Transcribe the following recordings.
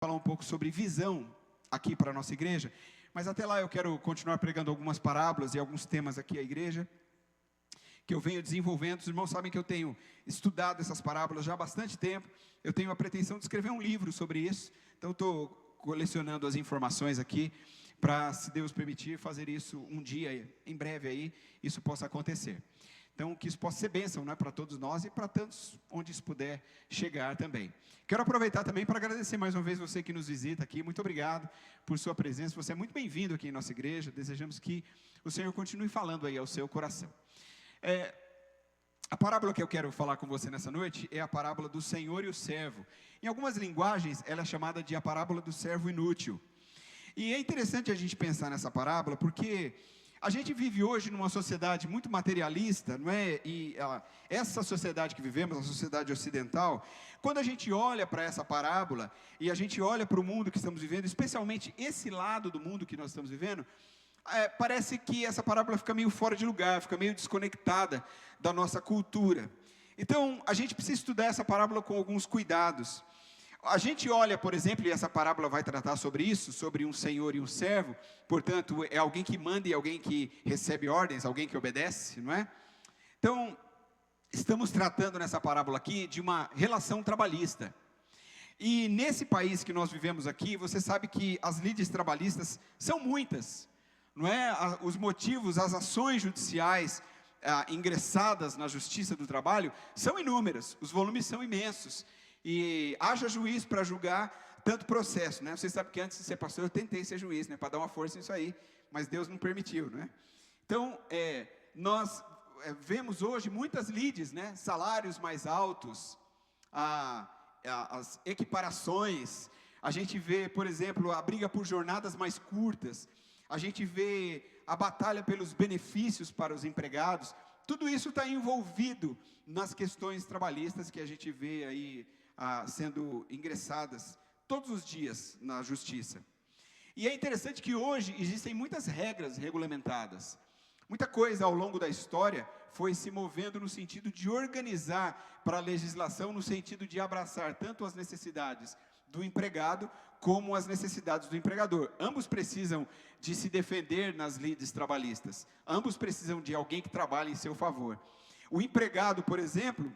falar um pouco sobre visão aqui para a nossa igreja, mas até lá eu quero continuar pregando algumas parábolas e alguns temas aqui à igreja, que eu venho desenvolvendo. Os irmãos sabem que eu tenho estudado essas parábolas já há bastante tempo, eu tenho a pretensão de escrever um livro sobre isso, então estou colecionando as informações aqui, para, se Deus permitir, fazer isso um dia, em breve aí, isso possa acontecer. Então, que isso possa ser bênção, né, para todos nós e para tantos onde isso puder chegar também. Quero aproveitar também para agradecer mais uma vez você que nos visita aqui. Muito obrigado por sua presença. Você é muito bem-vindo aqui em nossa igreja. Desejamos que o Senhor continue falando aí ao seu coração. A parábola que eu quero falar com você nessa noite é a parábola do Senhor e o servo. Em algumas linguagens, ela é chamada de a parábola do servo inútil. E é interessante a gente pensar nessa parábola, porque a gente vive hoje numa sociedade muito materialista, não é? E essa sociedade que vivemos, a sociedade ocidental, quando a gente olha para essa parábola, e a gente olha para o mundo que estamos vivendo, especialmente esse lado do mundo que nós estamos vivendo, parece que essa parábola fica meio fora de lugar, fica meio desconectada da nossa cultura. Então, a gente precisa estudar essa parábola com alguns cuidados. A gente olha, por exemplo, e essa parábola vai tratar sobre isso, sobre um senhor e um servo, portanto, é alguém que manda e alguém que recebe ordens, alguém que obedece, não é? Então, estamos tratando nessa parábola aqui de uma relação trabalhista. E nesse país que nós vivemos aqui, você sabe que as lides trabalhistas são muitas, não é? Os motivos, as ações judiciais ingressadas na Justiça do Trabalho são inúmeras, os volumes são imensos. E haja juiz para julgar tanto processo, né? Você sabe que antes de ser pastor eu tentei ser juiz, né? Para dar uma força nisso aí, mas Deus não permitiu, né? Então, nós vemos hoje muitas lides, né? Salários mais altos, as equiparações, a gente vê, por exemplo, a briga por jornadas mais curtas, a gente vê a batalha pelos benefícios para os empregados. Tudo isso está envolvido nas questões trabalhistas que a gente vê aí sendo ingressadas todos os dias na justiça. E é interessante que hoje existem muitas regras regulamentadas. Muita coisa ao longo da história foi se movendo no sentido de organizar para a legislação, no sentido de abraçar tanto as necessidades do empregado como as necessidades do empregador. Ambos precisam de se defender nas lides trabalhistas. Ambos precisam de alguém que trabalhe em seu favor. O empregado, por exemplo,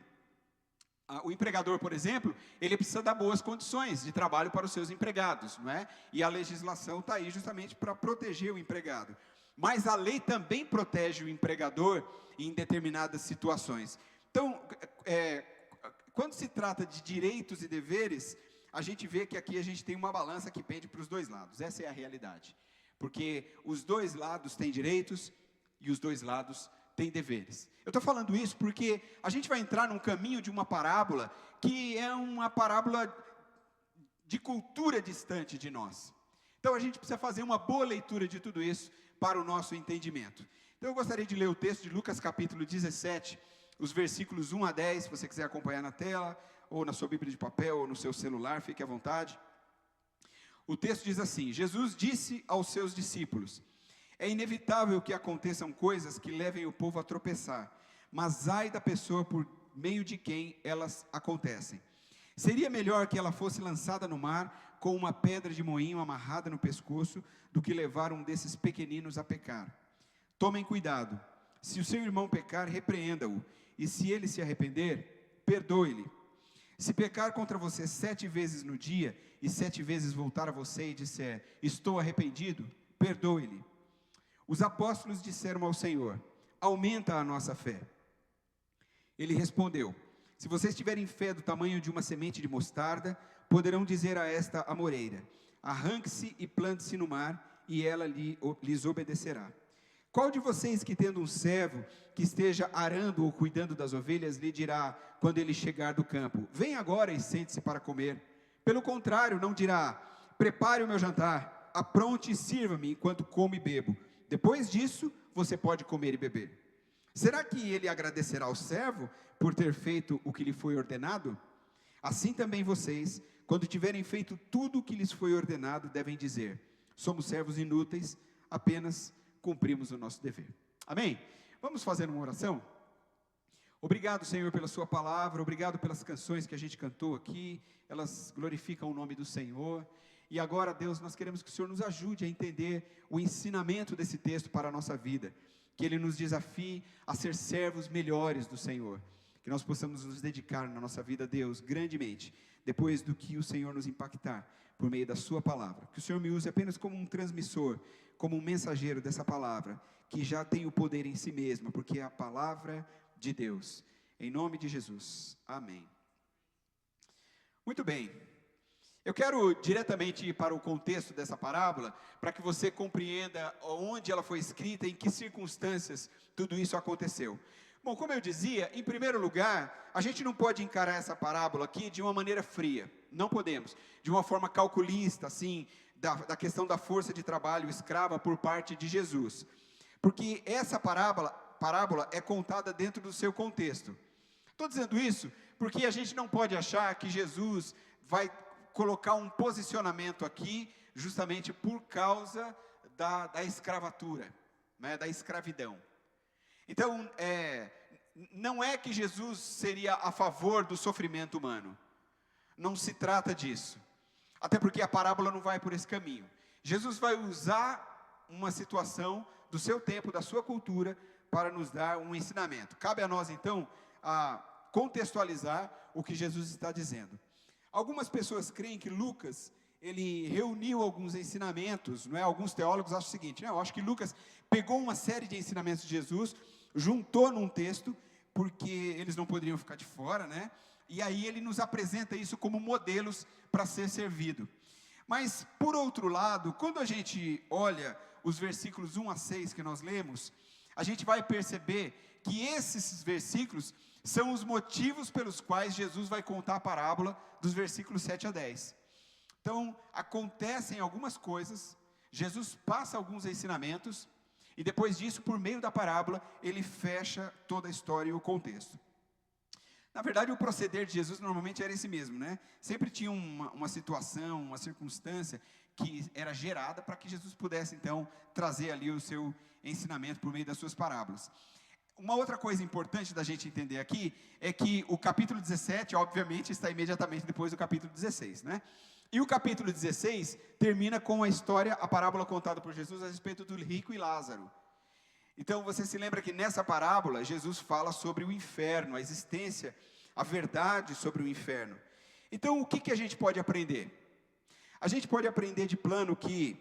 o empregador, por exemplo, ele precisa dar boas condições de trabalho para os seus empregados, não é? E a legislação está aí justamente para proteger o empregado. Mas a lei também protege o empregador em determinadas situações. Então, quando se trata de direitos e deveres, a gente vê que aqui a gente tem uma balança que pende para os dois lados. Essa é a realidade. Porque os dois lados têm direitos e os dois lados têm deveres. Eu estou falando isso porque a gente vai entrar num caminho de uma parábola que é uma parábola de cultura distante de nós. Então a gente precisa fazer uma boa leitura de tudo isso para o nosso entendimento. Então eu gostaria de ler o texto de Lucas capítulo 17, os versículos 1 a 10, se você quiser acompanhar na tela, ou na sua Bíblia de papel, ou no seu celular, fique à vontade. O texto diz assim: Jesus disse aos seus discípulos: é inevitável que aconteçam coisas que levem o povo a tropeçar, mas ai da pessoa por meio de quem elas acontecem. Seria melhor que ela fosse lançada no mar com uma pedra de moinho amarrada no pescoço, do que levar um desses pequeninos a pecar. Tomem cuidado, se o seu irmão pecar, repreenda-o, e se ele se arrepender, perdoe-lhe. Se pecar contra você 7 vezes no dia, e 7 vezes voltar a você e disser: estou arrependido, perdoe-lhe. Os apóstolos disseram ao Senhor: aumenta a nossa fé. Ele respondeu: se vocês tiverem fé do tamanho de uma semente de mostarda, poderão dizer a esta amoreira: arranque-se e plante-se no mar, e ela lhes obedecerá. Qual de vocês que, tendo um servo que esteja arando ou cuidando das ovelhas, lhe dirá, quando ele chegar do campo: vem agora e sente-se para comer? Pelo contrário, não dirá: prepare o meu jantar, apronte e sirva-me enquanto como e bebo. Depois disso, você pode comer e beber. Será que ele agradecerá ao servo por ter feito o que lhe foi ordenado? Assim também vocês, quando tiverem feito tudo o que lhes foi ordenado, devem dizer: somos servos inúteis, apenas cumprimos o nosso dever. Amém? Vamos fazer uma oração? Obrigado, Senhor, pela sua palavra, obrigado pelas canções que a gente cantou aqui, elas glorificam o nome do Senhor. E agora, Deus, nós queremos que o Senhor nos ajude a entender o ensinamento desse texto para a nossa vida, que ele nos desafie a ser servos melhores do Senhor, que nós possamos nos dedicar na nossa vida, Deus, grandemente, depois do que o Senhor nos impactar, por meio da sua palavra, que o Senhor me use apenas como um transmissor, como um mensageiro dessa palavra, que já tem o poder em si mesma, porque é a palavra de Deus, em nome de Jesus, amém. Muito bem, eu quero diretamente ir para o contexto dessa parábola, para que você compreenda onde ela foi escrita, em que circunstâncias tudo isso aconteceu. Bom, como eu dizia, em primeiro lugar, a gente não pode encarar essa parábola aqui de uma maneira fria, não podemos, de uma forma calculista, assim, da questão da força de trabalho escrava por parte de Jesus, porque essa parábola é contada dentro do seu contexto. Estou dizendo isso porque a gente não pode achar que Jesus vai colocar um posicionamento aqui, justamente por causa da escravatura, né, da escravidão. Então, não é que Jesus seria a favor do sofrimento humano, não se trata disso, até porque a parábola não vai por esse caminho. Jesus vai usar uma situação do seu tempo, da sua cultura, para nos dar um ensinamento. Cabe a nós, então, a contextualizar o que Jesus está dizendo. Algumas pessoas creem que Lucas, ele reuniu alguns ensinamentos, não é? Alguns teólogos acham o seguinte, eu acho que Lucas pegou uma série de ensinamentos de Jesus, juntou num texto, porque eles não poderiam ficar de fora, né? E aí ele nos apresenta isso como modelos para ser servido. Mas, por outro lado, quando a gente olha os versículos 1 a 6 que nós lemos, a gente vai perceber que esses versículos são os motivos pelos quais Jesus vai contar a parábola dos versículos 7 a 10. Então, acontecem algumas coisas, Jesus passa alguns ensinamentos, e depois disso, por meio da parábola, ele fecha toda a história e o contexto. Na verdade, o proceder de Jesus normalmente era esse mesmo, né? Sempre tinha uma situação, uma circunstância que era gerada para que Jesus pudesse, então, trazer ali o seu ensinamento por meio das suas parábolas. Uma outra coisa importante da gente entender aqui é que o capítulo 17, obviamente, está imediatamente depois do capítulo 16, né? E o capítulo 16 termina com a história, a parábola contada por Jesus a respeito do rico e Lázaro. Então, você se lembra que nessa parábola, Jesus fala sobre o inferno, a existência, a verdade sobre o inferno. Então, o que a gente pode aprender? A gente pode aprender de plano que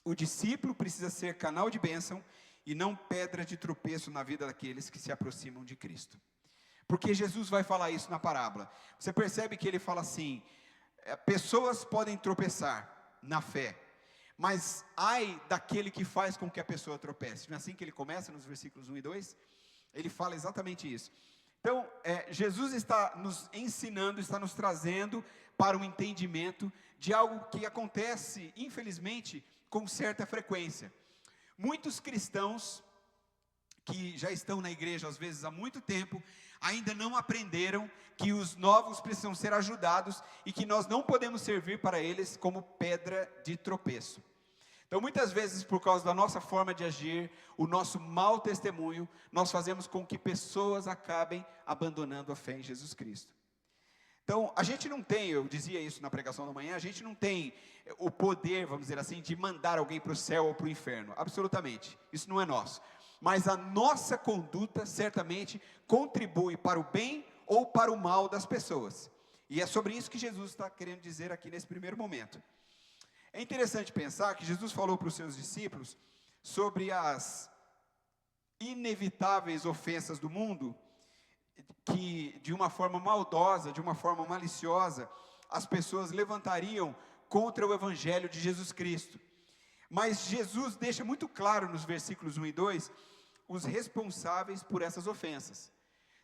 o discípulo precisa ser canal de bênção e não pedra de tropeço na vida daqueles que se aproximam de Cristo. Porque Jesus vai falar isso na parábola. Você percebe que ele fala assim, pessoas podem tropeçar na fé, mas ai daquele que faz com que a pessoa tropece. Não é assim que ele começa nos versículos 1 e 2? Ele fala exatamente isso. Então, Jesus está nos ensinando, está nos trazendo para um entendimento de algo que acontece, infelizmente, com certa frequência. Muitos cristãos que já estão na igreja, às vezes há muito tempo, ainda não aprenderam que os novos precisam ser ajudados e que nós não podemos servir para eles como pedra de tropeço. Então, muitas vezes, por causa da nossa forma de agir, o nosso mau testemunho, nós fazemos com que pessoas acabem abandonando a fé em Jesus Cristo. Então, a gente não tem, eu dizia isso na pregação da manhã, a gente não tem o poder, vamos dizer assim, de mandar alguém para o céu ou para o inferno, absolutamente, isso não é nosso. Mas a nossa conduta, certamente, contribui para o bem ou para o mal das pessoas. E é sobre isso que Jesus está querendo dizer aqui nesse primeiro momento. É interessante pensar que Jesus falou para os seus discípulos sobre as inevitáveis ofensas do mundo, que de uma forma maldosa, de uma forma maliciosa, as pessoas levantariam contra o Evangelho de Jesus Cristo. Mas Jesus deixa muito claro nos versículos 1 e 2, os responsáveis por essas ofensas.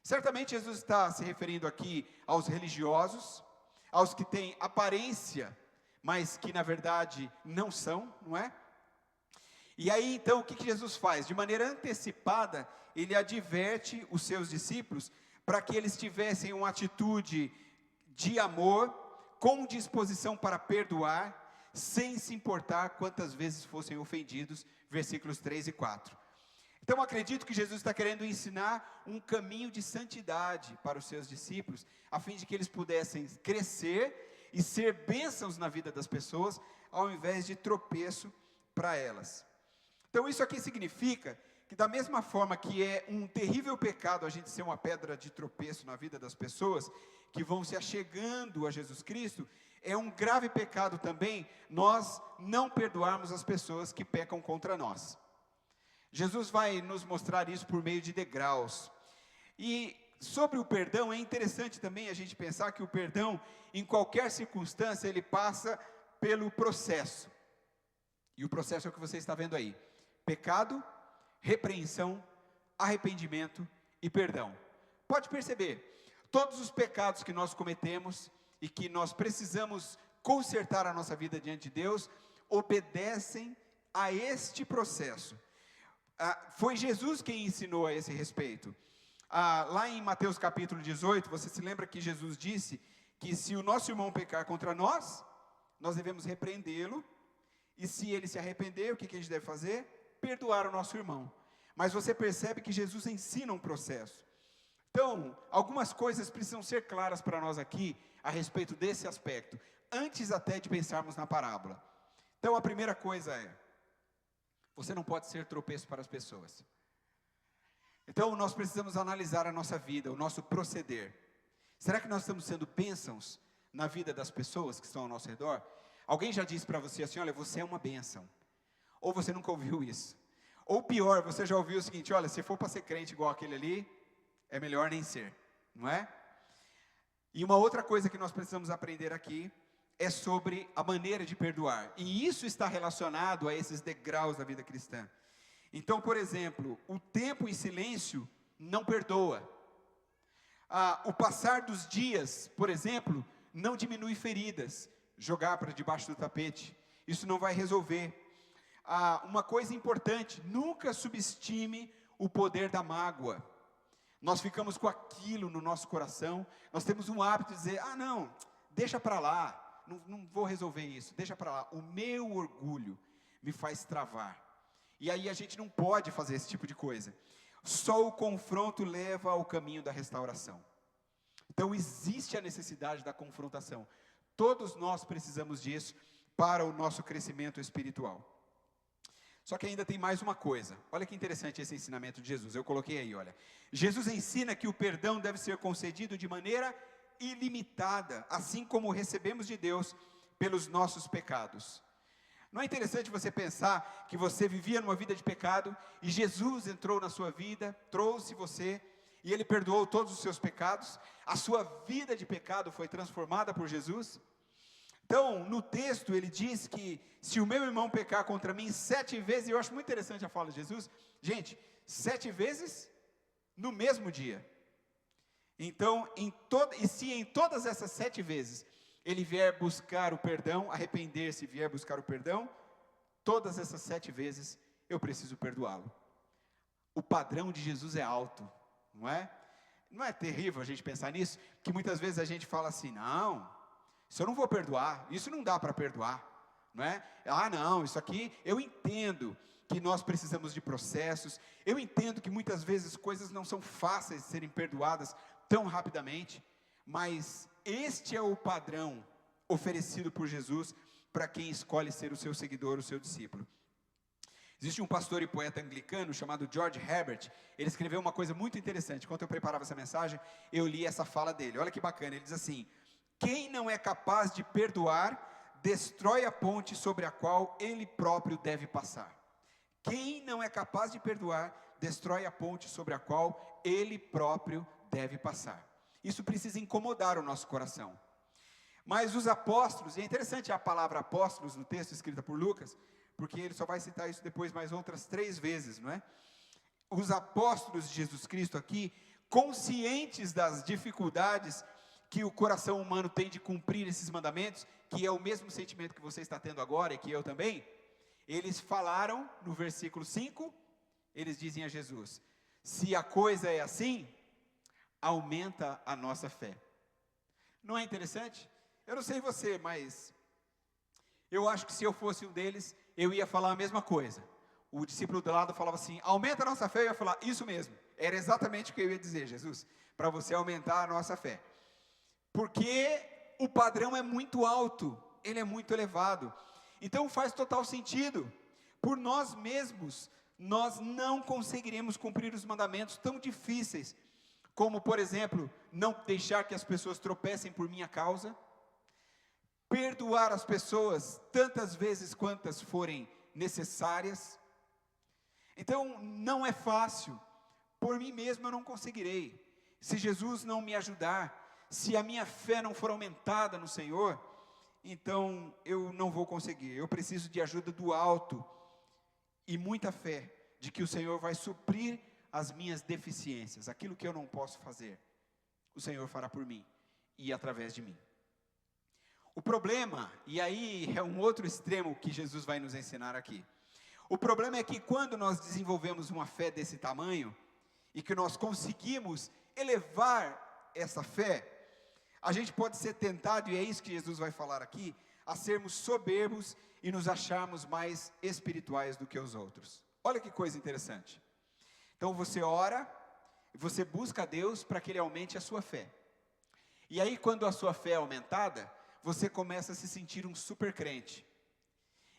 Certamente Jesus está se referindo aqui aos religiosos, aos que têm aparência, mas que na verdade não são, não é? E aí então o que Jesus faz? De maneira antecipada, ele adverte os seus discípulos para que eles tivessem uma atitude de amor, com disposição para perdoar, sem se importar quantas vezes fossem ofendidos, versículos 3 e 4. Então acredito que Jesus está querendo ensinar um caminho de santidade para os seus discípulos, a fim de que eles pudessem crescer e ser bênçãos na vida das pessoas, ao invés de tropeço para elas. Então isso aqui significa que da mesma forma que é um terrível pecado a gente ser uma pedra de tropeço na vida das pessoas, que vão se achegando a Jesus Cristo, é um grave pecado também nós não perdoarmos as pessoas que pecam contra nós. Jesus vai nos mostrar isso por meio de degraus. E sobre o perdão, é interessante também a gente pensar que o perdão, em qualquer circunstância, ele passa pelo processo. E o processo é o que você está vendo aí: pecado, repreensão, arrependimento e perdão. Pode perceber, todos os pecados que nós cometemos e que nós precisamos consertar a nossa vida diante de Deus, obedecem a este processo. Foi Jesus quem ensinou a esse respeito. Lá em Mateus capítulo 18, você se lembra que Jesus disse que se o nosso irmão pecar contra nós, nós devemos repreendê-lo, e se ele se arrepender, o que a gente deve fazer? Perdoar o nosso irmão. Mas você percebe que Jesus ensina um processo. Então, algumas coisas precisam ser claras para nós aqui, a respeito desse aspecto, antes até de pensarmos na parábola. Então a primeira coisa é: você não pode ser tropeço para as pessoas. Então nós precisamos analisar a nossa vida, o nosso proceder. Será que nós estamos sendo bênçãos na vida das pessoas que estão ao nosso redor? Alguém já disse para você assim: olha, você é uma bênção. Ou você nunca ouviu isso. Ou pior, você já ouviu o seguinte: olha, se for para ser crente igual aquele ali, é melhor nem ser, não é? E uma outra coisa que nós precisamos aprender aqui é sobre a maneira de perdoar. E isso está relacionado a esses degraus da vida cristã. Então, por exemplo, o tempo em silêncio não perdoa. O passar dos dias, por exemplo, não diminui feridas. Jogar para debaixo do tapete, isso não vai resolver. Uma coisa importante: nunca subestime o poder da mágoa. Nós ficamos com aquilo no nosso coração, nós temos um hábito de dizer: não, deixa para lá, não vou resolver isso, deixa para lá. O meu orgulho me faz travar, e aí a gente não pode fazer esse tipo de coisa. Só o confronto leva ao caminho da restauração. Então existe a necessidade da confrontação, todos nós precisamos disso para o nosso crescimento espiritual. Só que ainda tem mais uma coisa. Olha que interessante esse ensinamento de Jesus. Eu coloquei aí, olha. Jesus ensina que o perdão deve ser concedido de maneira ilimitada, assim como recebemos de Deus pelos nossos pecados. Não é interessante você pensar que você vivia numa vida de pecado e Jesus entrou na sua vida, trouxe você e Ele perdoou todos os seus pecados? A sua vida de pecado foi transformada por Jesus? Então, no texto ele diz que se o meu irmão pecar contra mim 7 vezes, e eu acho muito interessante a fala de Jesus, gente, 7 vezes no mesmo dia. Então, e se em todas essas 7 vezes ele vier buscar o perdão, arrepender-se e vier buscar o perdão, todas essas 7 vezes eu preciso perdoá-lo. O padrão de Jesus é alto, não é? Não é terrível a gente pensar nisso? Que muitas vezes a gente fala assim: não, isso eu não vou perdoar, isso não dá para perdoar, não é? Não, isso aqui, eu entendo que nós precisamos de processos, eu entendo que muitas vezes coisas não são fáceis de serem perdoadas tão rapidamente, mas este é o padrão oferecido por Jesus para quem escolhe ser o seu seguidor, o seu discípulo. Existe um pastor e poeta anglicano chamado George Herbert. Ele escreveu uma coisa muito interessante. Enquanto eu preparava essa mensagem, eu li essa fala dele. Olha que bacana, ele diz assim: quem não é capaz de perdoar, destrói a ponte sobre a qual ele próprio deve passar. Quem não é capaz de perdoar, destrói a ponte sobre a qual ele próprio deve passar. Isso precisa incomodar o nosso coração. Mas os apóstolos, e é interessante a palavra apóstolos no texto escrito por Lucas, porque ele só vai citar isso depois mais outras 3 vezes, não é? Os apóstolos de Jesus Cristo aqui, conscientes das dificuldades que o coração humano tem de cumprir esses mandamentos, que é o mesmo sentimento que você está tendo agora e que eu também, eles falaram no versículo 5, eles dizem a Jesus: se a coisa é assim, aumenta a nossa fé. Não é interessante? Eu não sei você, mas eu acho que se eu fosse um deles, eu ia falar a mesma coisa. o discípulo do lado falava assim, aumenta a nossa fé, eu ia falar, isso mesmo, era exatamente o que eu ia dizer, Jesus, para você aumentar a nossa fé, porque o padrão é muito alto, ele é muito elevado, então faz total sentido, por nós mesmos, nós não conseguiremos cumprir os mandamentos tão difíceis, como por exemplo, não deixar que as pessoas tropecem por minha causa, perdoar as pessoas tantas vezes quantas forem necessárias. Então não é fácil, por mim mesmo eu não conseguirei, se Jesus não me ajudar, se a minha fé não for aumentada no Senhor, então eu não vou conseguir, eu preciso de ajuda do alto, e muita fé, de que o Senhor vai suprir as minhas deficiências, aquilo que eu não posso fazer, o Senhor fará por mim, e através de mim. O problema, e aí é um outro extremo que Jesus vai nos ensinar aqui, o problema é que quando nós desenvolvemos uma fé desse tamanho, e que nós conseguimos elevar essa fé, a gente pode ser tentado, e é isso que Jesus vai falar aqui, a sermos soberbos e nos acharmos mais espirituais do que os outros. Olha que coisa interessante. Então você ora, você busca a Deus para que Ele aumente a sua fé. E aí quando a sua fé é aumentada, você começa a se sentir um super crente.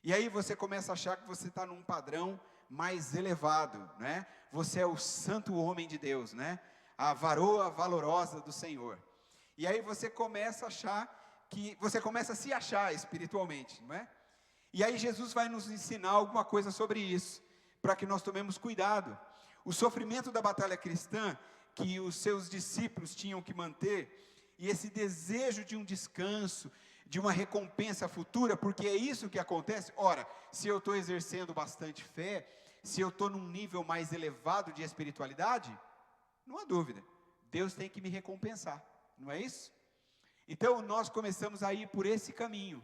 E aí você começa a achar que você está num padrão mais elevado, né? Você é o santo homem de Deus, né? A varoa valorosa do Senhor. E aí você começa a achar que, você começa a se achar espiritualmente, não é? E aí Jesus vai nos ensinar alguma coisa sobre isso, para que nós tomemos cuidado. O sofrimento da batalha cristã, que os seus discípulos tinham que manter, e esse desejo de um descanso, de uma recompensa futura, porque é isso que acontece. Ora, se eu estou exercendo bastante fé, se eu estou num nível mais elevado de espiritualidade, não há dúvida, Deus tem que me recompensar, não é isso? Então nós começamos a ir por esse caminho.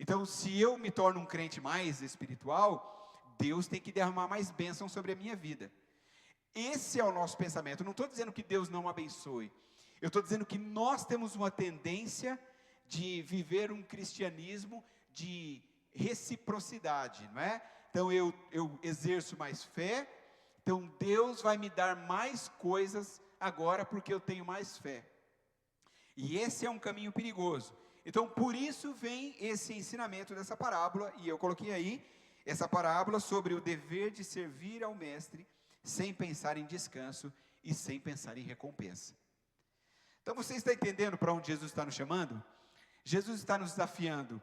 Então se eu me torno um crente mais espiritual, Deus tem que derramar mais bênção sobre a minha vida. Esse é o nosso pensamento. Eu não estou dizendo que Deus não abençoe, eu estou dizendo que nós temos uma tendência de viver um cristianismo de reciprocidade, não é? Então eu exerço mais fé, então Deus vai me dar mais coisas agora porque eu tenho mais fé. E esse é um caminho perigoso. Então por isso vem esse ensinamento dessa parábola, e eu coloquei aí essa parábola sobre o dever de servir ao mestre, sem pensar em descanso e sem pensar em recompensa. Então você está entendendo para onde Jesus está nos chamando? Jesus está nos desafiando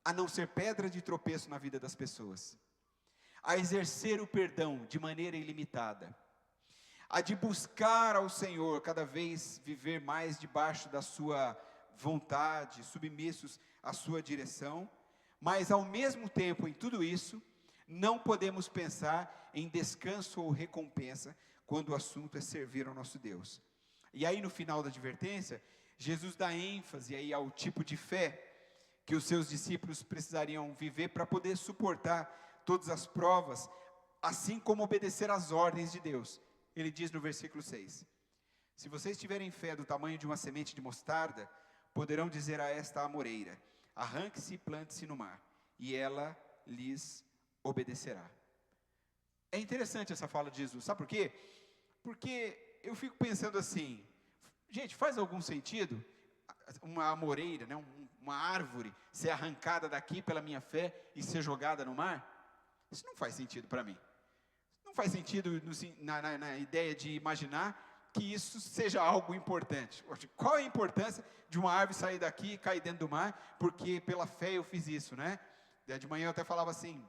a não ser pedra de tropeço na vida das pessoas, a exercer o perdão de maneira ilimitada, a de buscar ao Senhor cada vez viver mais debaixo da sua vontade, submissos à sua direção, mas ao mesmo tempo em tudo isso, não podemos pensar em descanso ou recompensa, quando o assunto é servir ao nosso Deus. E aí no final da advertência, Jesus dá ênfase aí ao tipo de fé que os seus discípulos precisariam viver para poder suportar todas as provas, assim como obedecer às ordens de Deus. Ele diz no versículo 6, se vocês tiverem fé do tamanho de uma semente de mostarda, poderão dizer a esta amoreira, arranque-se e plante-se no mar, e ela lhes obedecerá. É interessante essa fala de Jesus, sabe por quê? Porque eu fico pensando assim, gente, faz algum sentido uma amoreira, né, uma árvore ser arrancada daqui pela minha fé e ser jogada no mar? Isso não faz sentido para mim. Não faz sentido na ideia de imaginar que isso seja algo importante. Qual é a importância de uma árvore sair daqui e cair dentro do mar? Porque pela fé eu fiz isso, né? De manhã eu até falava assim,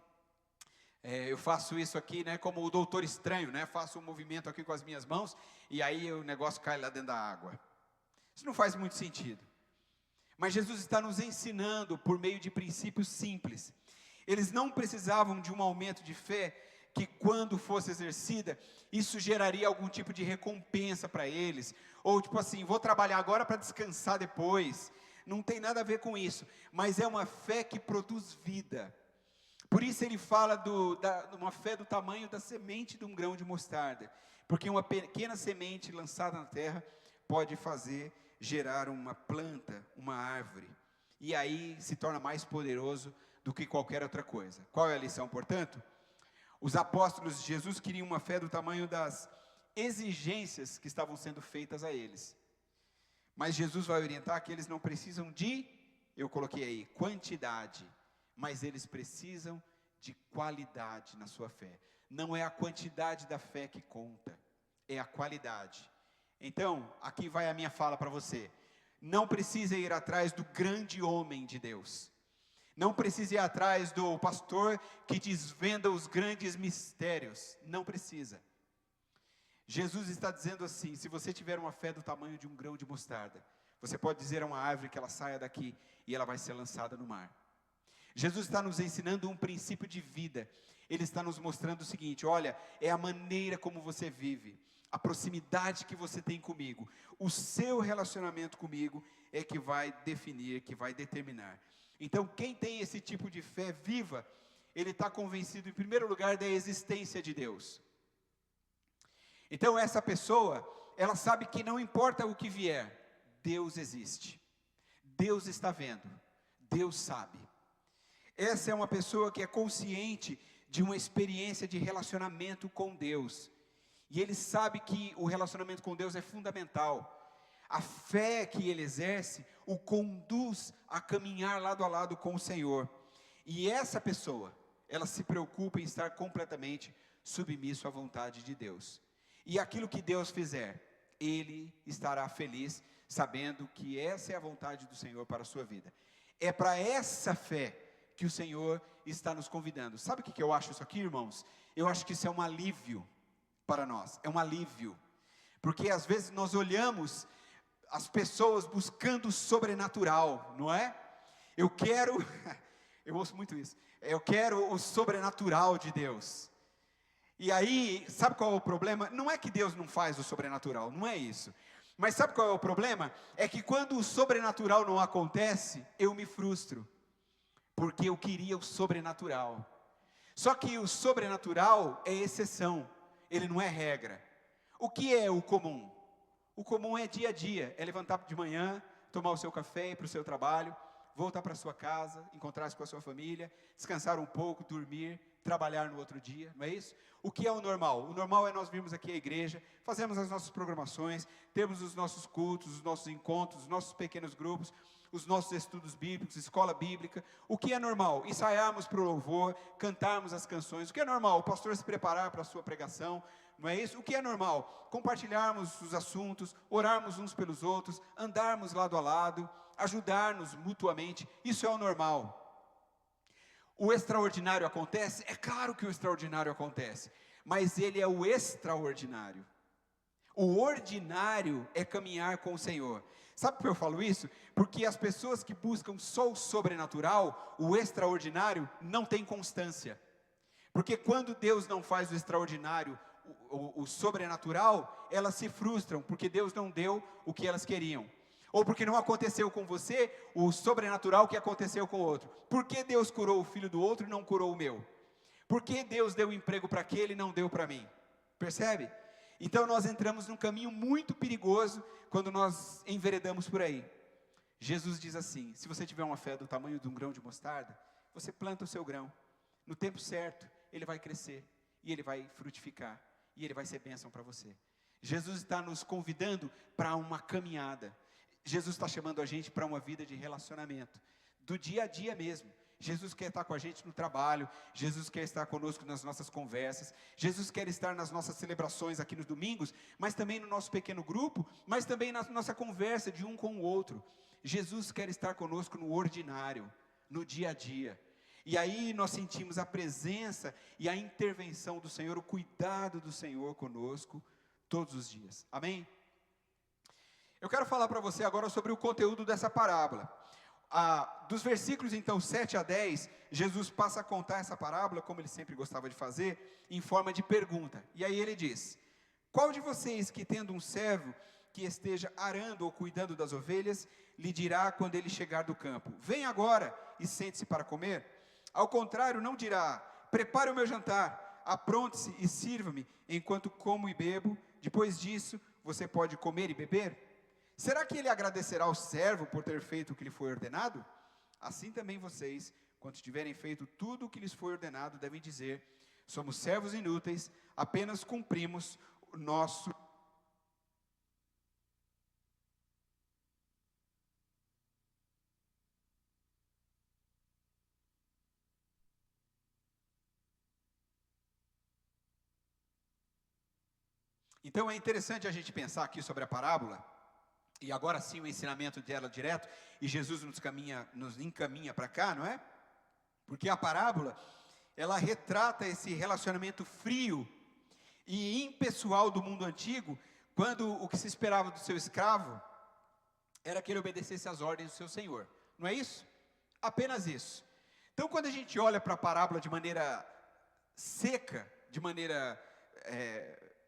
eu faço isso aqui, né, como o Doutor Estranho, né? Faço um movimento aqui com as minhas mãos e aí o negócio cai lá dentro da água. Isso não faz muito sentido. Mas Jesus está nos ensinando por meio de princípios simples. Eles não precisavam de um aumento de fé que quando fosse exercida, isso geraria algum tipo de recompensa para eles, ou tipo assim, vou trabalhar agora para descansar depois, não tem nada a ver com isso, mas é uma fé que produz vida. Por isso ele fala de uma fé do tamanho da semente de um grão de mostarda, porque uma pequena semente lançada na terra pode fazer gerar uma planta, uma árvore, e aí se torna mais poderoso do que qualquer outra coisa. Qual é a lição, portanto? Os apóstolos de Jesus queriam uma fé do tamanho das exigências que estavam sendo feitas a eles. Mas Jesus vai orientar que eles não precisam de, eu coloquei aí, quantidade, mas eles precisam de qualidade na sua fé. Não é a quantidade da fé que conta, é a qualidade. Então, aqui vai a minha fala para você. Não precisa ir atrás do grande homem de Deus. Não precisa ir atrás do pastor que desvenda os grandes mistérios. Não precisa. Jesus está dizendo assim: se você tiver uma fé do tamanho de um grão de mostarda, você pode dizer a uma árvore que ela saia daqui e ela vai ser lançada no mar. Jesus está nos ensinando um princípio de vida. Ele está nos mostrando o seguinte: olha, é a maneira como você vive, a proximidade que você tem comigo, o seu relacionamento comigo é que vai definir, que vai determinar. Então, quem tem esse tipo de fé viva, ele está convencido, em primeiro lugar, da existência de Deus. Então, essa pessoa, ela sabe que não importa o que vier, Deus existe, Deus está vendo, Deus sabe. Essa é uma pessoa que é consciente de uma experiência de relacionamento com Deus, e ele sabe que o relacionamento com Deus é fundamental. A fé que ele exerce o conduz a caminhar lado a lado com o Senhor. E essa pessoa, ela se preocupa em estar completamente submisso à vontade de Deus. E aquilo que Deus fizer, ele estará feliz, sabendo que essa é a vontade do Senhor para a sua vida. É para essa fé que o Senhor está nos convidando. Sabe o que eu acho isso aqui, irmãos? Eu acho que isso é um alívio para nós, é um alívio. Porque às vezes nós olhamos as pessoas buscando o sobrenatural, não é? Eu ouço muito isso, eu quero o sobrenatural de Deus. E aí, sabe qual é o problema? Não é que Deus não faz o sobrenatural, não é isso. Mas sabe qual é o problema? É que quando o sobrenatural não acontece, eu me frustro. Porque eu queria o sobrenatural. Só que o sobrenatural é exceção, ele não é regra. O que é o comum? O comum é dia a dia, é levantar de manhã, tomar o seu café, ir para o seu trabalho, voltar para a sua casa, encontrar-se com a sua família, descansar um pouco, dormir, trabalhar no outro dia, não é isso? O que é o normal? O normal é nós virmos aqui à igreja, fazemos as nossas programações, temos os nossos cultos, os nossos encontros, os nossos pequenos grupos, os nossos estudos bíblicos, escola bíblica. O que é normal? Ensaiarmos para o louvor, cantarmos as canções. O que é normal? O pastor se preparar para a sua pregação, não é isso? O que é normal? Compartilharmos os assuntos, orarmos uns pelos outros, andarmos lado a lado, ajudar-nos mutuamente. Isso é o normal. O extraordinário acontece? É claro que o extraordinário acontece, mas ele é o extraordinário. O ordinário é caminhar com o Senhor. Sabe por que eu falo isso? Porque as pessoas que buscam só o sobrenatural, o extraordinário, não tem constância. Porque quando Deus não faz o extraordinário, o sobrenatural, elas se frustram, porque Deus não deu o que elas queriam. Ou porque não aconteceu com você o sobrenatural que aconteceu com o outro. Por que Deus curou o filho do outro e não curou o meu? Por que Deus deu emprego para aquele e não deu para mim? Percebe? Então nós entramos num caminho muito perigoso quando nós enveredamos por aí. Jesus diz assim: se você tiver uma fé do tamanho de um grão de mostarda, você planta o seu grão. No tempo certo, ele vai crescer, e ele vai frutificar, e ele vai ser bênção para você. Jesus está nos convidando para uma caminhada. Jesus está chamando a gente para uma vida de relacionamento, do dia a dia mesmo. Jesus quer estar com a gente no trabalho, Jesus quer estar conosco nas nossas conversas, Jesus quer estar nas nossas celebrações aqui nos domingos, mas também no nosso pequeno grupo, mas também na nossa conversa de um com o outro. Jesus quer estar conosco no ordinário, no dia a dia. E aí nós sentimos a presença e a intervenção do Senhor, o cuidado do Senhor conosco todos os dias. Amém? Eu quero falar para você agora sobre o conteúdo dessa parábola. Dos versículos então 7 a 10, Jesus passa a contar essa parábola, como ele sempre gostava de fazer, em forma de pergunta. E aí ele diz: qual de vocês que tendo um servo que esteja arando ou cuidando das ovelhas, lhe dirá quando ele chegar do campo: vem agora e sente-se para comer? Ao contrário, não dirá: prepare o meu jantar, apronte-se e sirva-me, enquanto como e bebo, depois disso você pode comer e beber? Será que ele agradecerá ao servo por ter feito o que lhe foi ordenado? Assim também vocês, quando tiverem feito tudo o que lhes foi ordenado, devem dizer: Somos servos inúteis, apenas cumprimos o nosso. Então é interessante a gente pensar aqui sobre a parábola, e agora sim o ensinamento dela direto, e Jesus nos encaminha para cá, não é? Porque a parábola, ela retrata esse relacionamento frio e impessoal do mundo antigo, quando o que se esperava do seu escravo era que ele obedecesse às ordens do seu senhor. Não é isso? Apenas isso. Então, quando a gente olha para a parábola de maneira seca, de maneira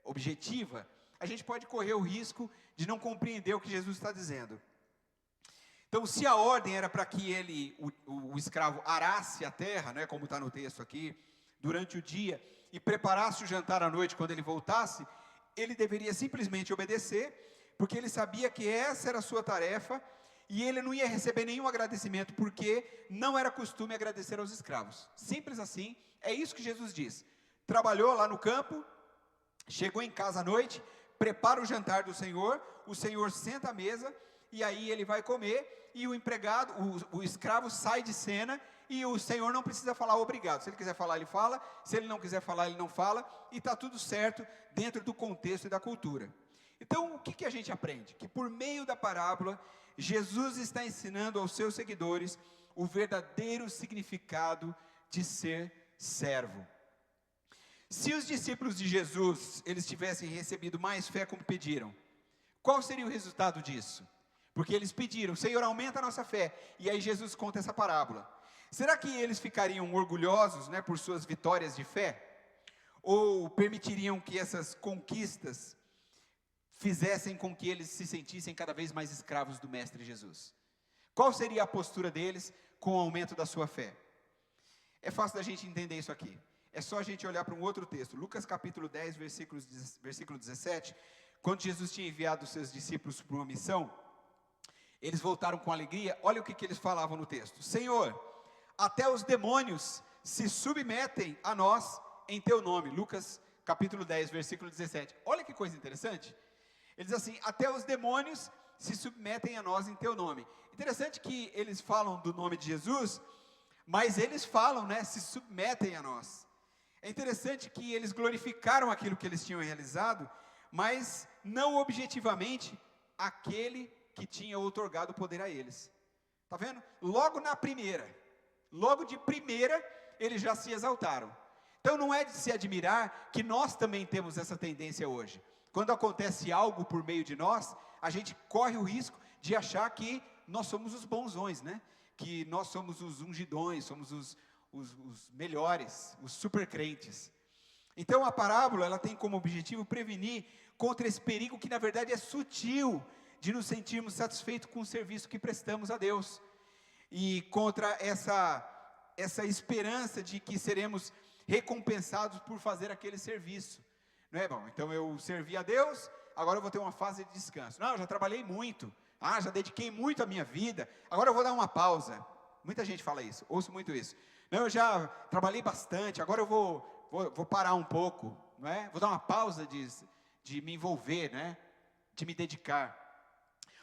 objetiva, a gente pode correr o risco de não compreender o que Jesus está dizendo. Então, se a ordem era para que o escravo arasse a terra, né, como está no texto aqui, durante o dia, e preparasse o jantar à noite quando ele voltasse, ele deveria simplesmente obedecer, porque ele sabia que essa era a sua tarefa, e ele não ia receber nenhum agradecimento, porque não era costume agradecer aos escravos. Simples assim, é isso que Jesus diz. Trabalhou lá no campo, chegou em casa à noite, prepara o jantar do Senhor, o Senhor senta à mesa, e aí ele vai comer, e o empregado, o escravo sai de cena, e o Senhor não precisa falar obrigado. Se ele quiser falar, ele fala, se ele não quiser falar, ele não fala, e está tudo certo dentro do contexto e da cultura. Então, o que a gente aprende? Que por meio da parábola, Jesus está ensinando aos seus seguidores o verdadeiro significado de ser servo. Se os discípulos de Jesus, eles tivessem recebido mais fé como pediram, qual seria o resultado disso? Porque eles pediram, Senhor, aumenta a nossa fé. E aí Jesus conta essa parábola. Será que eles ficariam orgulhosos, né, por suas vitórias de fé? Ou permitiriam que essas conquistas fizessem com que eles se sentissem cada vez mais escravos do Mestre Jesus? Qual seria a postura deles com o aumento da sua fé? É fácil da gente entender isso aqui. É só a gente olhar para um outro texto. Lucas capítulo 10, versículo 17. Quando Jesus tinha enviado os seus discípulos para uma missão, eles voltaram com alegria. Olha o que eles falavam no texto. Senhor, até os demônios se submetem a nós em teu nome. Lucas capítulo 10, versículo 17. Olha que coisa interessante. Ele diz assim, até os demônios se submetem a nós em teu nome. Interessante que eles falam do nome de Jesus, mas eles falam, né, se submetem a nós. É interessante que eles glorificaram aquilo que eles tinham realizado, mas não objetivamente aquele que tinha outorgado o poder a eles. Está vendo? Logo de primeira, eles já se exaltaram. Então não é de se admirar que nós também temos essa tendência hoje. Quando acontece algo por meio de nós, a gente corre o risco de achar que nós somos os bonzões, né? Que nós somos os ungidões, somos os melhores, os super crentes. Então a parábola, ela tem como objetivo prevenir contra esse perigo que na verdade é sutil, de nos sentirmos satisfeitos com o serviço que prestamos a Deus, e contra essa esperança de que seremos recompensados por fazer aquele serviço. Não é bom? Então eu servi a Deus, agora eu vou ter uma fase de descanso. Não, eu já trabalhei muito, já dediquei muito a minha vida, agora eu vou dar uma pausa. Muita gente fala isso, ouço muito isso. Não, eu já trabalhei bastante, agora eu vou parar um pouco, não é? Vou dar uma pausa de me envolver, né? De me dedicar.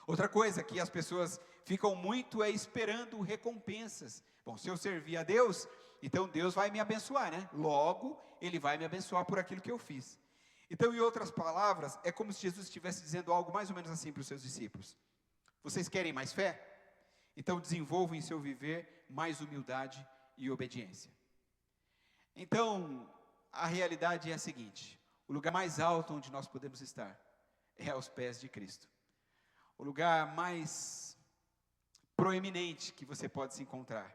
Outra coisa que as pessoas ficam muito esperando recompensas. Bom, se eu servir a Deus, então Deus vai me abençoar, né? Logo, Ele vai me abençoar por aquilo que eu fiz. Então, em outras palavras, é como se Jesus estivesse dizendo algo mais ou menos assim para os seus discípulos. Vocês querem mais fé? Então desenvolvam em seu viver mais humildade e obediência. Então, a realidade é a seguinte: o lugar mais alto onde nós podemos estar é aos pés de Cristo. O lugar mais proeminente que você pode se encontrar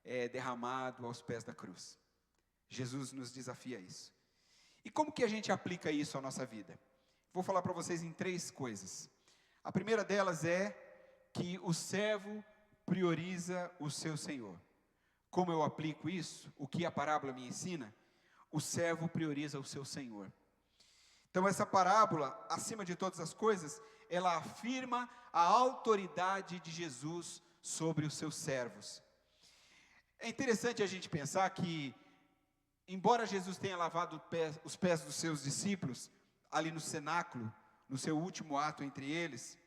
é derramado aos pés da cruz. Jesus nos desafia a isso. E como que a gente aplica isso à nossa vida? Vou falar para vocês em 3 coisas. A primeira delas é que o servo prioriza o seu senhor. Como eu aplico isso? O que a parábola me ensina? O servo prioriza o seu senhor. Então essa parábola, acima de todas as coisas, ela afirma a autoridade de Jesus sobre os seus servos. É interessante a gente pensar que embora Jesus tenha lavado os pés dos seus discípulos, ali no cenáculo, no seu último ato entre eles,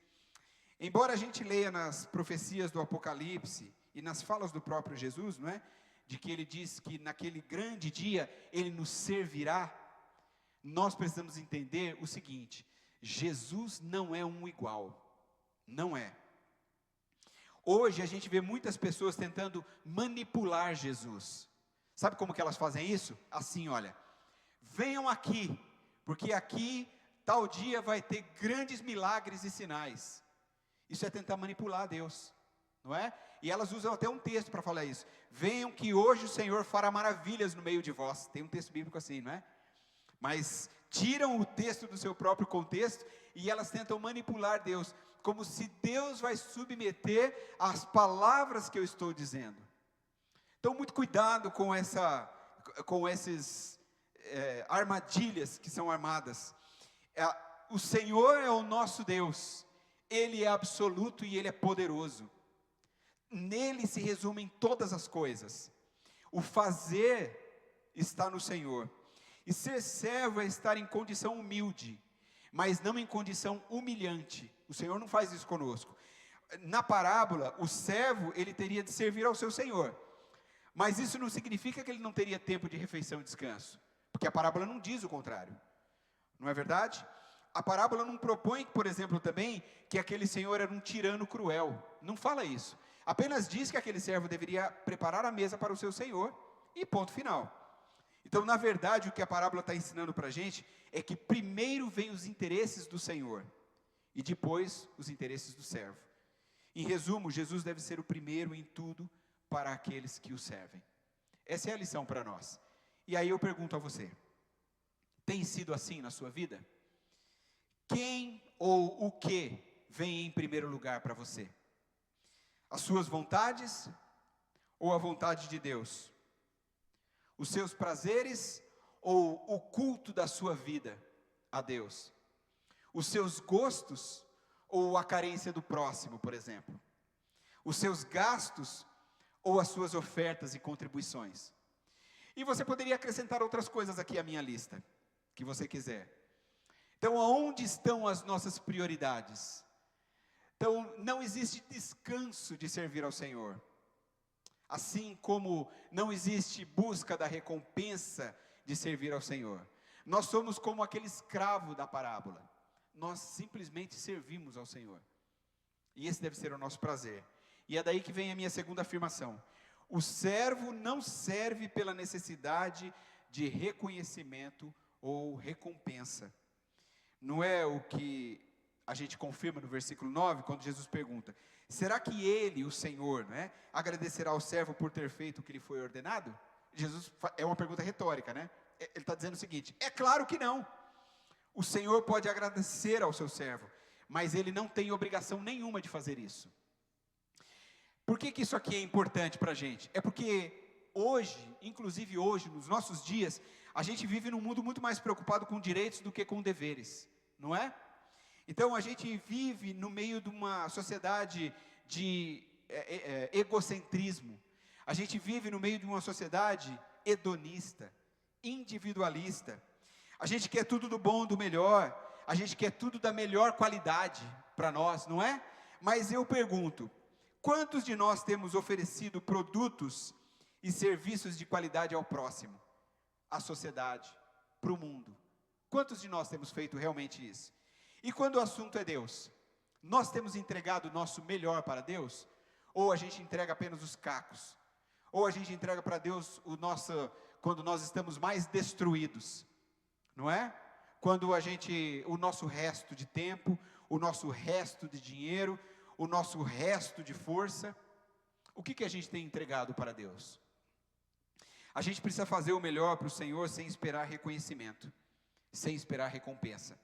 embora a gente leia nas profecias do Apocalipse e nas falas do próprio Jesus, não é? De que ele diz que naquele grande dia ele nos servirá, nós precisamos entender o seguinte: Jesus não é um igual, não é. Hoje a gente vê muitas pessoas tentando manipular Jesus. Sabe como que elas fazem isso? Assim, olha, venham aqui, porque aqui, tal dia vai ter grandes milagres e sinais. Isso é tentar manipular Deus, não é? E elas usam até um texto para falar isso. Venham que hoje o Senhor fará maravilhas no meio de vós. Tem um texto bíblico assim, não é? Mas tiram o texto do seu próprio contexto e elas tentam manipular Deus, como se Deus vai submeter às palavras que eu estou dizendo. Então, muito cuidado com esses armadilhas que são armadas. O Senhor é o nosso Deus, Ele é absoluto e Ele é poderoso. Nele se resumem todas as coisas. O fazer está no Senhor. E ser servo é estar em condição humilde, mas não em condição humilhante. O Senhor não faz isso conosco. Na parábola, o servo, ele teria de servir ao seu Senhor. Mas isso não significa que ele não teria tempo de refeição e descanso. Porque a parábola não diz o contrário. Não é verdade? A parábola não propõe, por exemplo, também, que aquele senhor era um tirano cruel. Não fala isso. Apenas diz que aquele servo deveria preparar a mesa para o seu senhor, e ponto final. Então, na verdade, o que a parábola está ensinando para a gente, é que primeiro vem os interesses do Senhor, e depois os interesses do servo. Em resumo, Jesus deve ser o primeiro em tudo, para aqueles que o servem. Essa é a lição para nós. E aí eu pergunto a você, tem sido assim na sua vida? Quem ou o que vem em primeiro lugar para você? As suas vontades ou a vontade de Deus? Os seus prazeres ou o culto da sua vida a Deus? Os seus gostos ou a carência do próximo, por exemplo? Os seus gastos ou as suas ofertas e contribuições? E você poderia acrescentar outras coisas aqui à minha lista, que você quiser. Então, aonde estão as nossas prioridades? Então, não existe descanso de servir ao Senhor. Assim como não existe busca da recompensa de servir ao Senhor. Nós somos como aquele escravo da parábola. Nós simplesmente servimos ao Senhor. E esse deve ser o nosso prazer. E é daí que vem a minha segunda afirmação. O servo não serve pela necessidade de reconhecimento ou recompensa. Não é o que a gente confirma no versículo 9, quando Jesus pergunta: será que ele, o Senhor, agradecerá ao servo por ter feito o que lhe foi ordenado? Jesus, é uma pergunta retórica, né? Ele está dizendo o seguinte: é claro que não. O Senhor pode agradecer ao seu servo, mas ele não tem obrigação nenhuma de fazer isso. Por que isso aqui é importante para a gente? É porque hoje, inclusive hoje, nos nossos dias, a gente vive num mundo muito mais preocupado com direitos do que com deveres, não é? Então a gente vive no meio de uma sociedade de egocentrismo. A gente vive no meio de uma sociedade hedonista, individualista. A gente quer tudo do bom, do melhor. A gente quer tudo da melhor qualidade para nós, não é? Mas eu pergunto, quantos de nós temos oferecido produtos e serviços de qualidade ao próximo, à sociedade, para o mundo? Quantos de nós temos feito realmente isso? E quando o assunto é Deus, nós temos entregado o nosso melhor para Deus? Ou a gente entrega apenas os cacos? Ou a gente entrega para Deus quando nós estamos mais destruídos? Não é? Quando o nosso resto de tempo, o nosso resto de dinheiro, o nosso resto de força, o que a gente tem entregado para Deus? A gente precisa fazer o melhor para o Senhor sem esperar reconhecimento, sem esperar recompensa.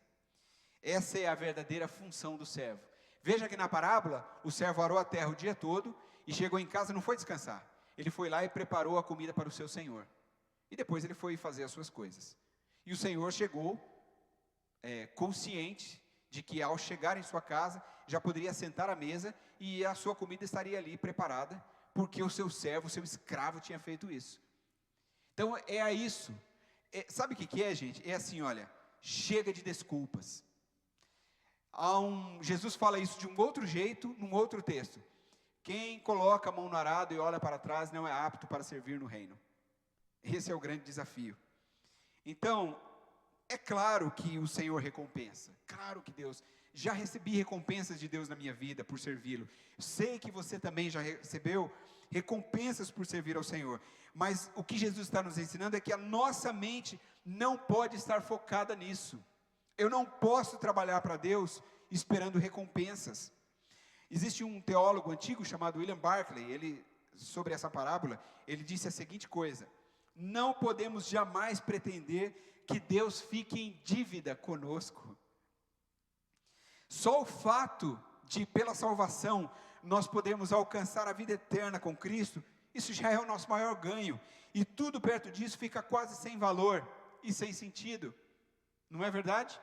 Essa é a verdadeira função do servo. Veja que na parábola, o servo arou a terra o dia todo e chegou em casa e não foi descansar. Ele foi lá e preparou a comida para o seu senhor. E depois ele foi fazer as suas coisas. E o senhor chegou consciente de que ao chegar em sua casa, já poderia sentar à mesa e a sua comida estaria ali preparada, porque o seu servo, o seu escravo tinha feito isso. Então é isso. Sabe o que é, gente? É assim, olha, chega de desculpas. Jesus fala isso de um outro jeito, num outro texto. Quem coloca a mão no arado e olha para trás não é apto para servir no reino. Esse é o grande desafio. Então, é claro que o Senhor recompensa. Claro que Deus. Já recebi recompensas de Deus na minha vida por servi-lo. Sei que você também já recebeu recompensas por servir ao Senhor. Mas o que Jesus está nos ensinando é que a nossa mente não pode estar focada nisso. Eu não posso trabalhar para Deus esperando recompensas. Existe um teólogo antigo chamado William Barclay, sobre essa parábola, ele disse a seguinte coisa: não podemos jamais pretender que Deus fique em dívida conosco. Só o fato de, pela salvação, nós podemos alcançar a vida eterna com Cristo, isso já é o nosso maior ganho, e tudo perto disso fica quase sem valor e sem sentido, não é verdade?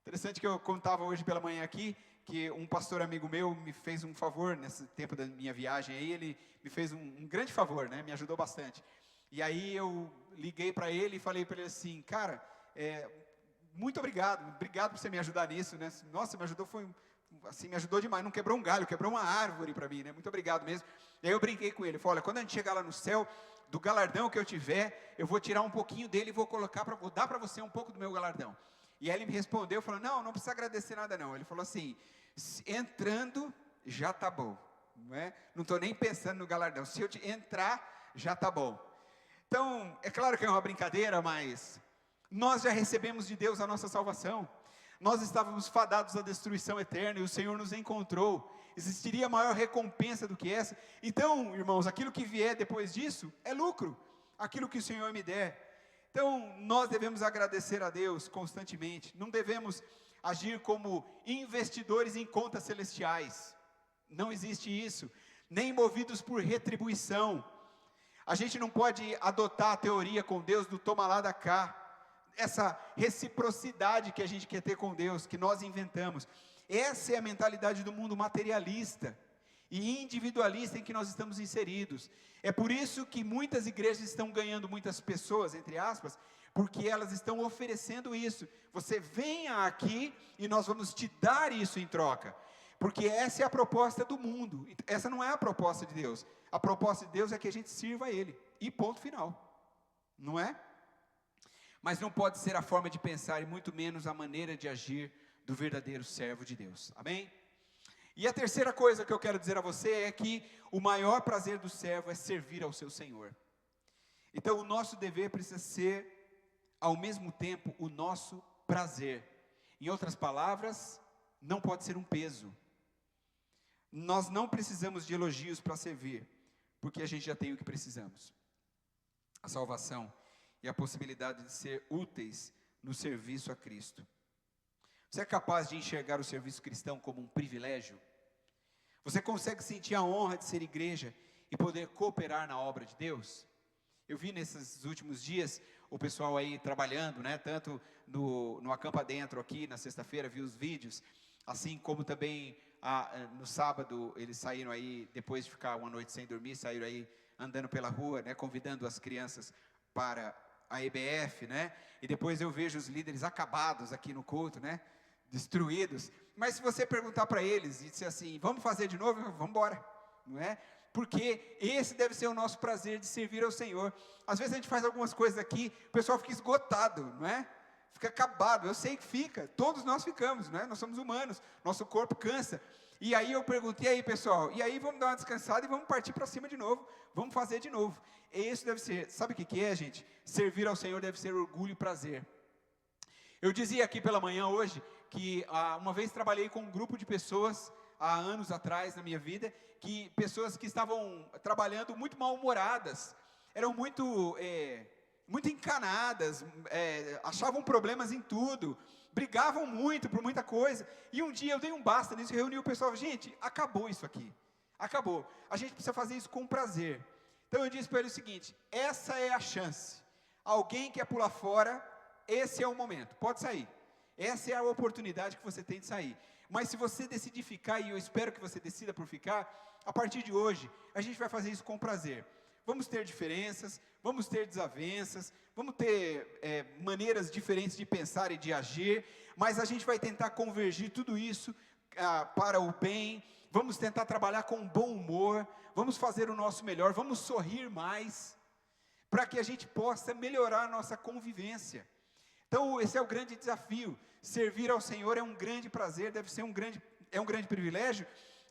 Interessante que eu contava hoje pela manhã aqui, que um pastor amigo meu me fez um favor, nesse tempo da minha viagem aí, ele me fez um grande favor, né, me ajudou bastante, e aí eu liguei para ele e falei para ele assim: cara, muito obrigado por você me ajudar nisso, né, nossa, me ajudou, me ajudou demais, não quebrou um galho, quebrou uma árvore para mim, né, muito obrigado mesmo. E aí eu brinquei com ele, falei: olha, quando a gente chegar lá no céu, do galardão que eu tiver, eu vou tirar um pouquinho dele e vou dar para você um pouco do meu galardão. E aí ele me respondeu, falou: não precisa agradecer nada não. Ele falou assim: entrando, já está bom, não estou nem pensando no galardão, se eu entrar, já está bom. Então, é claro que é uma brincadeira, mas nós já recebemos de Deus a nossa salvação, nós estávamos fadados à destruição eterna, e o Senhor nos encontrou. Existiria maior recompensa do que essa? Então, irmãos, aquilo que vier depois disso, é lucro, aquilo que o Senhor me der. Então, nós devemos agradecer a Deus constantemente, não devemos agir como investidores em contas celestiais, não existe isso, nem movidos por retribuição. A gente não pode adotar a teoria com Deus do toma lá da cá, essa reciprocidade que a gente quer ter com Deus, que nós inventamos. Essa é a mentalidade do mundo materialista e individualista em que nós estamos inseridos. É por isso que muitas igrejas estão ganhando muitas pessoas, entre aspas, porque elas estão oferecendo isso. Você venha aqui e nós vamos te dar isso em troca. Porque essa é a proposta do mundo, essa não é a proposta de Deus. A proposta de Deus é que a gente sirva a Ele, e ponto final, não é? Mas não pode ser a forma de pensar, e muito menos a maneira de agir do verdadeiro servo de Deus, amém? E a terceira coisa que eu quero dizer a você é que o maior prazer do servo é servir ao seu Senhor. Então o nosso dever precisa ser, ao mesmo tempo, o nosso prazer. Em outras palavras, não pode ser um peso. Nós não precisamos de elogios para servir, porque a gente já tem o que precisamos: a salvação e a possibilidade de ser úteis no serviço a Cristo. Você é capaz de enxergar o serviço cristão como um privilégio? Você consegue sentir a honra de ser igreja e poder cooperar na obra de Deus? Eu vi nesses últimos dias o pessoal aí trabalhando, né, tanto no Acampa Dentro aqui na sexta-feira, vi os vídeos, assim como também no sábado eles saíram aí, depois de ficar uma noite sem dormir, saíram aí andando pela rua, né, convidando as crianças para a EBF, né, e depois eu vejo os líderes acabados aqui no culto, né, destruídos. Mas se você perguntar para eles e disser assim: vamos fazer de novo? Vamos embora, não é? Porque esse deve ser o nosso prazer de servir ao Senhor. Às vezes a gente faz algumas coisas aqui, o pessoal fica esgotado, não é? Fica acabado, eu sei que fica, todos nós ficamos, não é? Nós somos humanos, nosso corpo cansa. E aí eu pergunto: e aí pessoal, e aí vamos dar uma descansada e vamos partir para cima de novo, vamos fazer de novo. E isso deve ser, sabe o que é, gente? Servir ao Senhor deve ser orgulho e prazer. Eu dizia aqui pela manhã hoje, que uma vez trabalhei com um grupo de pessoas, há anos atrás na minha vida, que pessoas que estavam trabalhando muito mal-humoradas, eram muito encanadas, achavam problemas em tudo, brigavam muito por muita coisa, e um dia eu dei um basta nisso, reuni o pessoal: gente, acabou isso aqui, acabou, a gente precisa fazer isso com prazer. Então eu disse para ele o seguinte: essa é a chance, alguém quer pular fora, esse é o momento, pode sair, essa é a oportunidade que você tem de sair. Mas se você decidir ficar, e eu espero que você decida por ficar, a partir de hoje, a gente vai fazer isso com prazer. vamos ter diferenças, vamos ter desavenças, vamos ter maneiras diferentes de pensar e de agir, mas a gente vai tentar convergir tudo isso para o bem, vamos tentar trabalhar com bom humor, vamos fazer o nosso melhor, vamos sorrir mais, para que a gente possa melhorar a nossa convivência. Então esse é o grande desafio, servir ao Senhor é um grande prazer, deve ser um grande privilégio,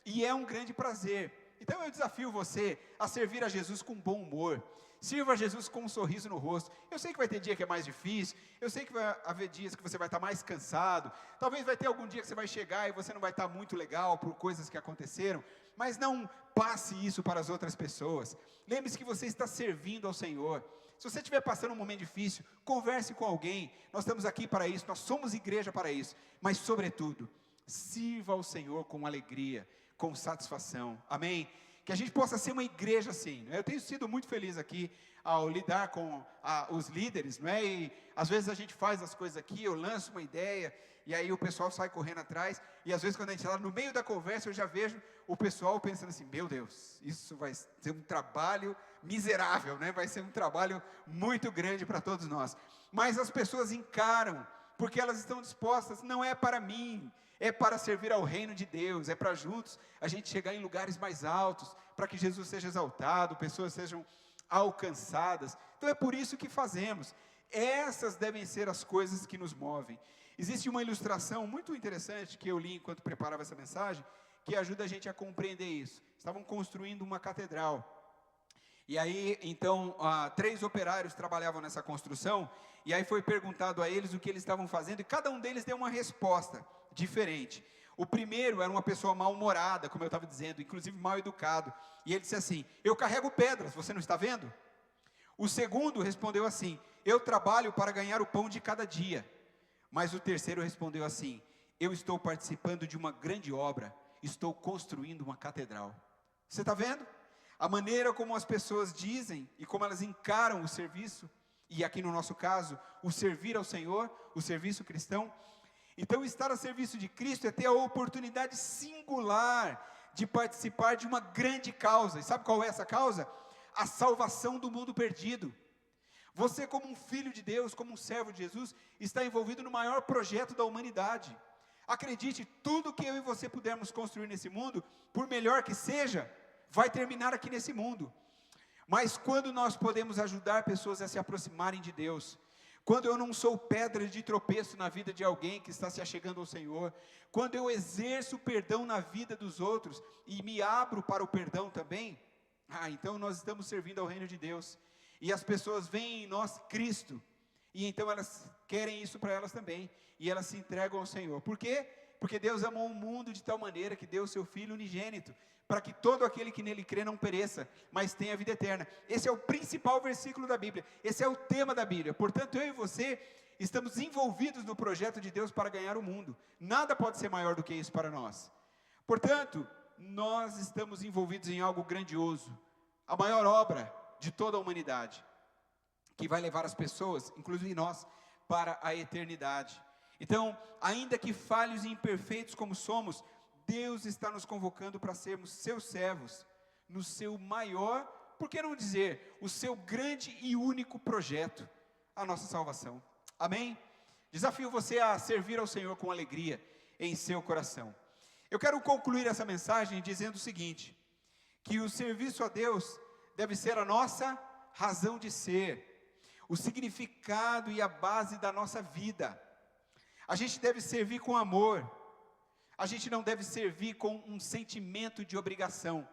e é um grande prazer. Então eu desafio você a servir a Jesus com bom humor, sirva a Jesus com um sorriso no rosto. Eu sei que vai ter dia que é mais difícil, eu sei que vai haver dias que você vai estar mais cansado, talvez vai ter algum dia que você vai chegar e você não vai estar muito legal por coisas que aconteceram, mas não passe isso para as outras pessoas. Lembre-se que você está servindo ao Senhor. Se você estiver passando um momento difícil, converse com alguém, nós estamos aqui para isso, nós somos igreja para isso, mas sobretudo, sirva ao Senhor com alegria, com satisfação, amém? Que a gente possa ser uma igreja assim. Eu tenho sido muito feliz aqui ao lidar com os líderes, não é? E às vezes a gente faz as coisas aqui, eu lanço uma ideia, e aí o pessoal sai correndo atrás, e às vezes quando a gente está lá no meio da conversa, eu já vejo o pessoal pensando assim, meu Deus, isso vai ser um trabalho miserável, né? Vai ser um trabalho muito grande para todos nós. Mas as pessoas encaram, porque elas estão dispostas, não é para mim, é para servir ao reino de Deus, é para juntos a gente chegar em lugares mais altos, para que Jesus seja exaltado, pessoas sejam alcançadas. Então é por isso que fazemos. Essas devem ser as coisas que nos movem. Existe uma ilustração muito interessante que eu li enquanto preparava essa mensagem, que ajuda a gente a compreender isso. Estavam construindo uma catedral. E aí, então, 3 operários trabalhavam nessa construção, e aí foi perguntado a eles o que eles estavam fazendo, e cada um deles deu uma resposta diferente. O primeiro era uma pessoa mal-humorada, como eu estava dizendo, inclusive mal-educado, e ele disse assim, eu carrego pedras, você não está vendo? O segundo respondeu assim, eu trabalho para ganhar o pão de cada dia. Mas o terceiro respondeu assim, eu estou participando de uma grande obra, estou construindo uma catedral. Você está vendo? A maneira como as pessoas dizem e como elas encaram o serviço, e aqui no nosso caso, o servir ao Senhor, o serviço cristão. Então estar a serviço de Cristo é ter a oportunidade singular de participar de uma grande causa. E sabe qual é essa causa? A salvação do mundo perdido. Você, como um filho de Deus, como um servo de Jesus, está envolvido no maior projeto da humanidade. Acredite, tudo que eu e você pudermos construir nesse mundo, por melhor que seja, vai terminar aqui nesse mundo. Mas quando nós podemos ajudar pessoas a se aproximarem de Deus, quando eu não sou pedra de tropeço na vida de alguém que está se achegando ao Senhor, quando eu exerço o perdão na vida dos outros e me abro para o perdão também, então nós estamos servindo ao reino de Deus. E as pessoas veem em nós Cristo, e então elas querem isso para elas também, e elas se entregam ao Senhor. Por quê? Porque Deus amou o mundo de tal maneira que deu o seu Filho unigênito, para que todo aquele que nele crê não pereça, mas tenha vida eterna. Esse é o principal versículo da Bíblia, esse é o tema da Bíblia. Portanto, eu e você estamos envolvidos no projeto de Deus para ganhar o mundo. Nada pode ser maior do que isso para nós. Portanto, nós estamos envolvidos em algo grandioso, a maior obra de toda a humanidade, que vai levar as pessoas, inclusive nós, para a eternidade. Então, ainda que falhos e imperfeitos como somos, Deus está nos convocando para sermos seus servos, no seu maior, por que não dizer, o seu grande e único projeto, a nossa salvação. Amém? Desafio você a servir ao Senhor com alegria em seu coração. Eu quero concluir essa mensagem dizendo o seguinte, que o serviço a Deus deve ser a nossa razão de ser, o significado e a base da nossa vida. A gente deve servir com amor, a gente não deve servir com um sentimento de obrigação.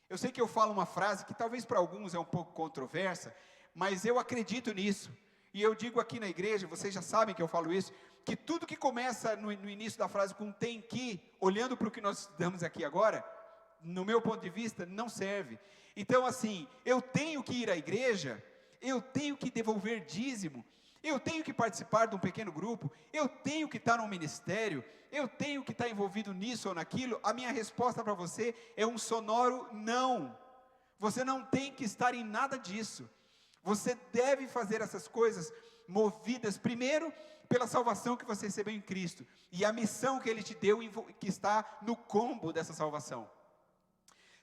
Eu sei que eu falo uma frase que talvez para alguns é um pouco controversa, mas eu acredito nisso, e eu digo aqui na igreja, vocês já sabem que eu falo isso, que tudo que começa no início da frase com tem que, olhando para o que nós estudamos aqui agora, no meu ponto de vista, não serve. Então assim, eu tenho que ir à igreja, eu tenho que devolver dízimo, eu tenho que participar de um pequeno grupo, eu tenho que estar num ministério, eu tenho que estar envolvido nisso ou naquilo. A minha resposta para você é um sonoro não. Você não tem que estar em nada disso. Você deve fazer essas coisas movidas primeiro pela salvação que você recebeu em Cristo e a missão que Ele te deu, que está no combo dessa salvação.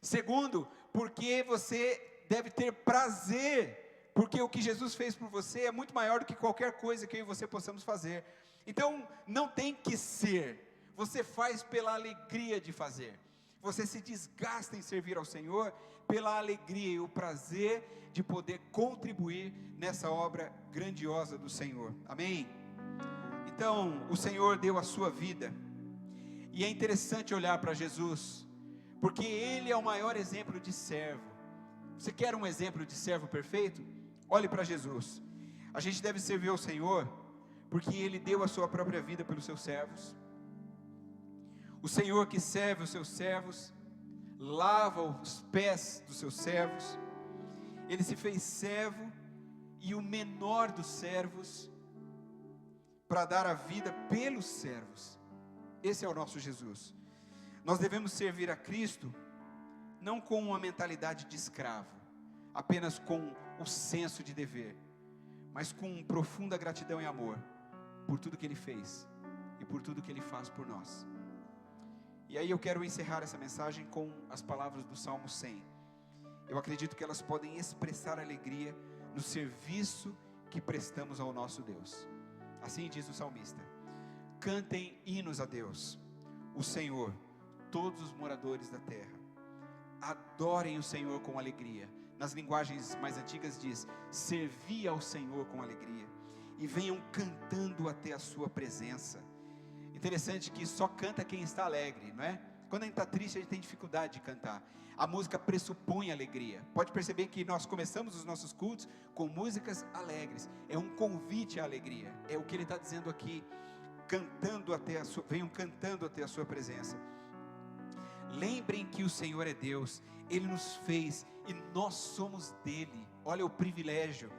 Segundo, porque você deve ter prazer, porque o que Jesus fez por você é muito maior do que qualquer coisa que eu e você possamos fazer. Então, não tem que ser, você faz pela alegria de fazer, você se desgasta em servir ao Senhor, pela alegria e o prazer de poder contribuir nessa obra grandiosa do Senhor, amém? Então, o Senhor deu a sua vida, e é interessante olhar para Jesus, porque Ele é o maior exemplo de servo. Você quer um exemplo de servo perfeito? Olhe para Jesus. A gente deve servir ao Senhor, porque Ele deu a sua própria vida pelos seus servos. O Senhor que serve os seus servos, lava os pés dos seus servos, Ele se fez servo, e o menor dos servos, para dar a vida pelos servos. Esse é o nosso Jesus. Nós devemos servir a Cristo, não com uma mentalidade de escravo, apenas com o senso de dever, mas com profunda gratidão e amor, por tudo que Ele fez, e por tudo que Ele faz por nós. E aí eu quero encerrar essa mensagem com as palavras do Salmo 100. Eu acredito que elas podem expressar alegria no serviço que prestamos ao nosso Deus. Assim diz o salmista: cantem hinos a Deus, o Senhor, todos os moradores da terra. Adorem o Senhor com alegria. Nas linguagens mais antigas diz: servi ao Senhor com alegria, e venham cantando até a sua presença. Interessante que só canta quem está alegre, não é? Quando a gente está triste, a gente tem dificuldade de cantar. A música pressupõe alegria. Pode perceber que nós começamos os nossos cultos com músicas alegres. É um convite à alegria. É o que ele está dizendo aqui. Venham cantando até a sua presença. Lembrem que o Senhor é Deus. Ele nos fez e nós somos dele. Olha o privilégio.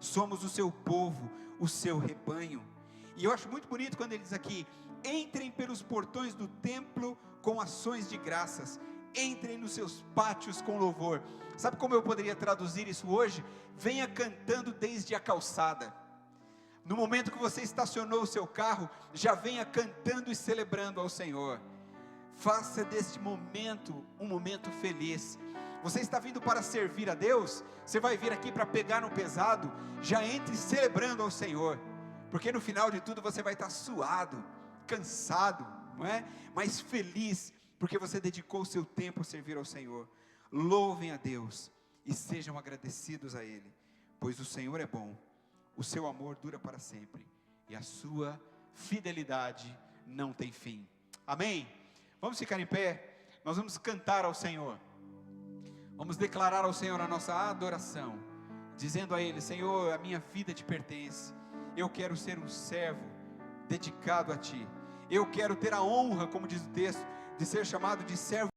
Somos o seu povo, o seu rebanho. E eu acho muito bonito quando ele diz aqui: entrem pelos portões do templo com ações de graças, entrem nos seus pátios com louvor. Sabe como eu poderia traduzir isso hoje? Venha cantando desde a calçada. No momento que você estacionou o seu carro, já venha cantando e celebrando ao Senhor. Faça deste momento um momento feliz. Você está vindo para servir a Deus? Você vai vir aqui para pegar no pesado? Já entre celebrando ao Senhor, porque no final de tudo você vai estar suado, cansado, não é? Mas feliz, porque você dedicou o seu tempo a servir ao Senhor. Louvem a Deus e sejam agradecidos a Ele, pois o Senhor é bom, o seu amor dura para sempre, e a sua fidelidade não tem fim. Amém? Vamos ficar em pé, nós vamos cantar ao Senhor, vamos declarar ao Senhor a nossa adoração, dizendo a Ele: Senhor, a minha vida te pertence, eu quero ser um servo dedicado a Ti, eu quero ter a honra, como diz o texto, de ser chamado de servo